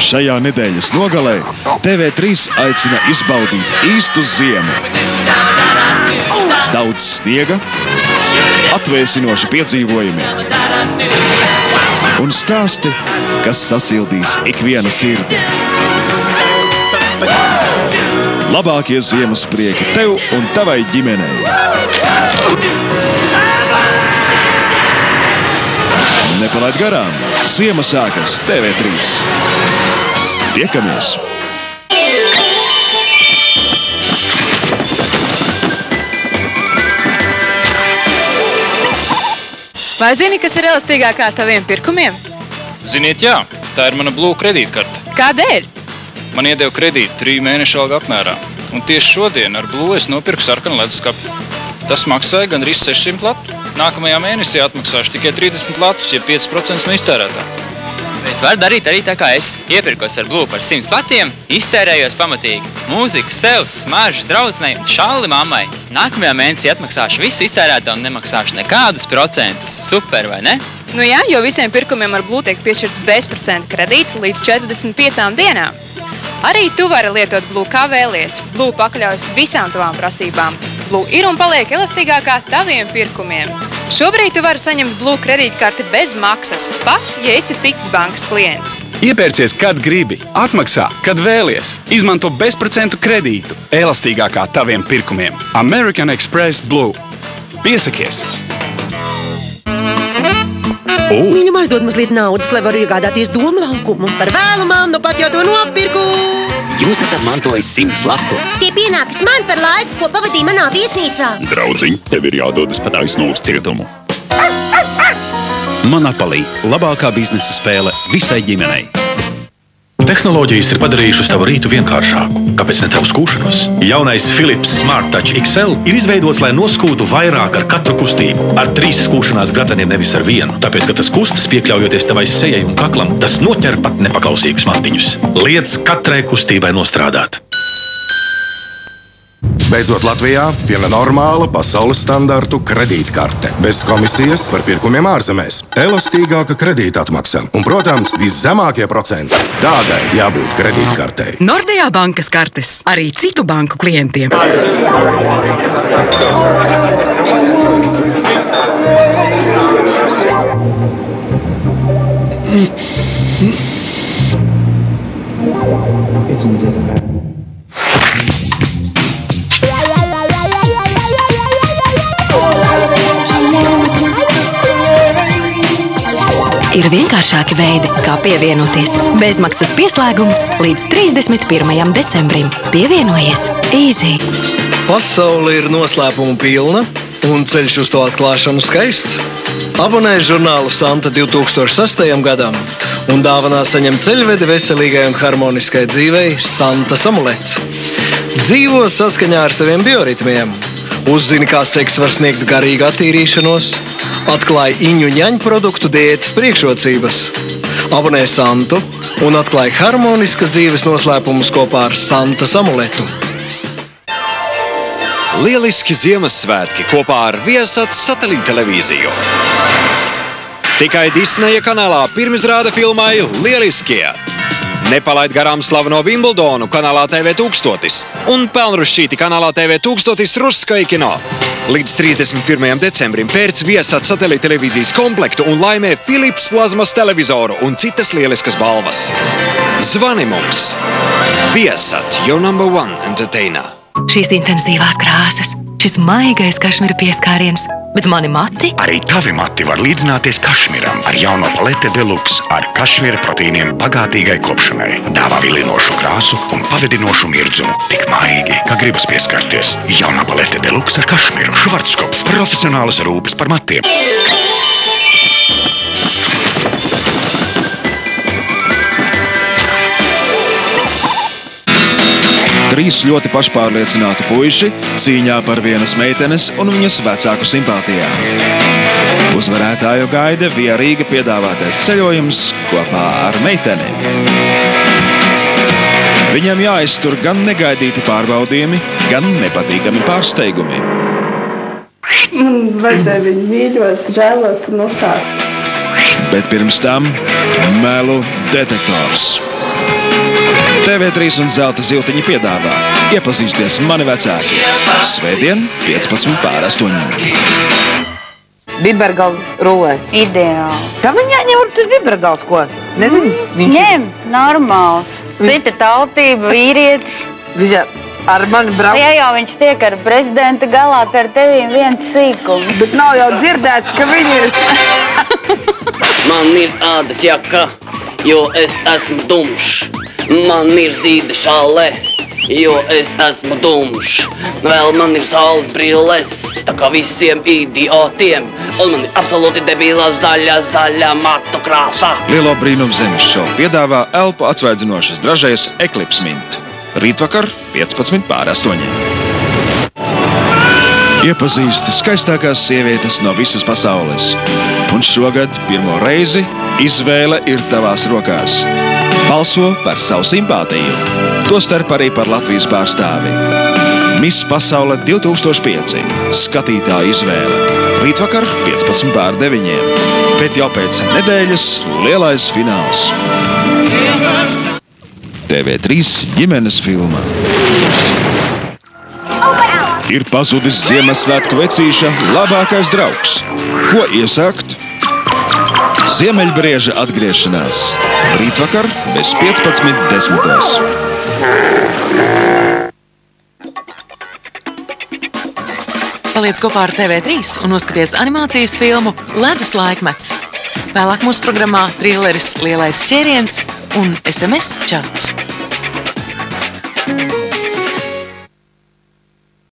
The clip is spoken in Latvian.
Šajā nedēļas nogalē TV3 aicina izbaudīt īstu ziemu. Daudz sniega, atvēsinoši piedzīvojumi un stāsti, kas sasildīs ikviena sirdi. Labākie ziemas prieki tev un tavai ģimenei. Nepalaid garām, ziema sākas TV3. Tiekamies! Vai zini, kas ir elastīgākā taviem pirkumiem? Ziniet, jā, tā ir mana Blue kredītkarte. Kādēļ? Man iedeva kredītu 3 mēnešu alga apmērā, un tieši šodien ar Blue es nopirku sarkanu leduskapi. Tas maksāja gandrīz 600 latu. Nākamajā mēnesī atmaksāšu tikai 30 latus, ja 5% no iztērētā. Bet var darīt arī tā kā es. Iepirkos ar Blue par 100 latiem, iztērējos pamatīgi. Mūziku, sev, smaržas draudzenei un šalli mammai. Nākamajā mēnesī atmaksāšu visu iztērēto un nemaksāšu nekādus procentus. Super, vai ne? Nu jā, jo visiem pirkumiem ar Blue tiek piešķirts bezprocenta kredīts līdz 45 dienām. Arī tu vari lietot Blue kā vēlies. Blue pakļaujas visām tavām prasībām. Blue ir un paliek elastīgākā taviem pirkumiem. Šobrīd tu vari saņemt Blue kredītkarti bez maksas, pat ja esi citas bankas klients. Iepērcies, kad gribi, atmaksā, kad vēlies. Izmanto bezprocentu kredītu, elastīgākā taviem pirkumiem. American Express Blue. Piesakies! Viņam aizdod mazliet naudas, lai varu iegādāties domu laukumu. Par vēlu man, nu pat jau to nopirku. Jūs esat mantojis 100 latu. Tie pienākas man par laiku, ko pavadīju manā viesnīcā. Draudziņ, tev ir jādodas pa taisno uz cietumu. Monopoly – labākā biznesa spēle visai ģimenei. Tehnoloģijas ir padarījušas tavu rītu vienkāršāku. Kāpēc ne tavu skūšanos? Jaunais Philips Smart Touch XL ir izveidots, lai noskūtu vairāk ar katru kustību. Ar 3 skūšanās gradzeniem, nevis ar 1. Tāpēc, ka tas kustas piekļaujoties tavai sejai un kaklam, tas noķer pat nepaklausīgus mantiņus. Liec katrai kustībai nostrādāt. Beidzot Latvijā viena normāla pasaules standartu kredītkarte. Bez komisijas par pirkumiem ārzemēs. Elastīgāka kredīta atmaksa. Un, protams, viszemākie procenti. Tādai jābūt kredītkartei. Nordea bankas kartes arī citu banku klientiem. Ir vienkāršāki veidi, kā pievienoties. Bezmaksas pieslēgums līdz 31. decembrim. Pievienojies Easy. Pasaule ir noslēpumu pilna un ceļš uz to atklāšanu skaists. Abonē žurnālu Santa 2006. gadam un dāvanā saņem ceļvedi veselīgai un harmoniskai dzīvei Santas amulets. Dzīvo saskaņā ar saviem bioritmiem. Uzzini, kā seks var sniegt garīgu attīrīšanos. Atklāj iņu ņaņu produktu diētas priekšrocības. Abonē Santu un atklāj harmoniskas dzīves noslēpumus kopā ar Santas amuletu. Lieliski Ziemassvētki kopā ar Viasat satelīttelevīziju. Tikai Disneja kanālā pirmizrāda filmai Lieliskie. Nepalaid garām slaveno Vimbldonu kanālā TV1000 un pelnrušķīti kanālā TV1000 Russkai kino. Līdz 31. decembrim pērc Viasat satelīttelevīzijas komplektu un laimē Philips plazmas televizoru un citas lieliskas balvas. Zvani mums! Viasat, your #1 entertainer. Šīs intensīvās krāsas, šis maigais kašmira pieskāriens, bet mani mati? Arī tavi mati var līdzināties kašmiram ar jauno palete Deluxe ar kašmira proteīniem bagātīgai kopšanai. Dāvā vilinošu krāsu un pavedinošu mirdzumu. Tik maigi, ka gribas pieskarties. Jaunā palete Deluxe ar kašmiru. Schwarzkopf. Profesionālas rūpes par matiem. Trīs ļoti pašpārliecināti puiši cīņā par vienas meitenes un viņas vecāku simpātijām. Uzvarētāju gaida vierīga piedāvātais ceļojums kopā ar meiteni. Viņam jāiztur gan negaidīti pārbaudījumi, gan nepatīkami pārsteigumi. Man vajadzēja viņu mīļot, žēlot un ucāt. Bet pirms tam melu detektors. TV3 un Zelta Ziltiņi piedāvā Iepazīsties mani vecāki. Svētdien 15:08. Bibergals rulē. Ideāli. Kā viņa ņem tas bibergals, ko? Nezinu. Ņem, normāls. Cita tautība, vīrietis. Viņa ar mani brauc. Ja jau viņš tiek ar prezidenta galā, tad ar tevīm viens sīkums. Bet nav jau dzirdēts, ka viņi ir. Man ir ādas jaka, jo es esmu dumšs. Man ir zīda šāle, jo es esmu dumšs. Vēl man ir saules brilles, tā kā visiem idiotiem. Un man ir absolūti debilā zaļa matu krāsa. Lielo brīnumu zemes šovu piedāvā elpu atsvaidzinošas dražējas Eclipse Mint. Rītvakar 15:08. Iepazīsti skaistākās sievietes no visas pasaules. Un šogad pirmo reizi izvēle ir tavās rokās. Balso par savu simpātiju. Tostarp arī par Latvijas pārstāvi. Miss Pasaule 2005. Skatītāja izvēle. Rītvakar 15:09. Bet jau pēc nedēļas lielais fināls. TV3 ģimenes filma. Ir pazudis Ziemassvētku vecīša labākais draugs. Ko iesākt? Ziemeļbrieža atgriešanās. Rītvakar bez 15:10. Paliec kopā ar TV3 un noskaties animācijas filmu Ledus laikmets. Vēlāk mūsu programmā trilleris Lielais ķēriens un SMS čats.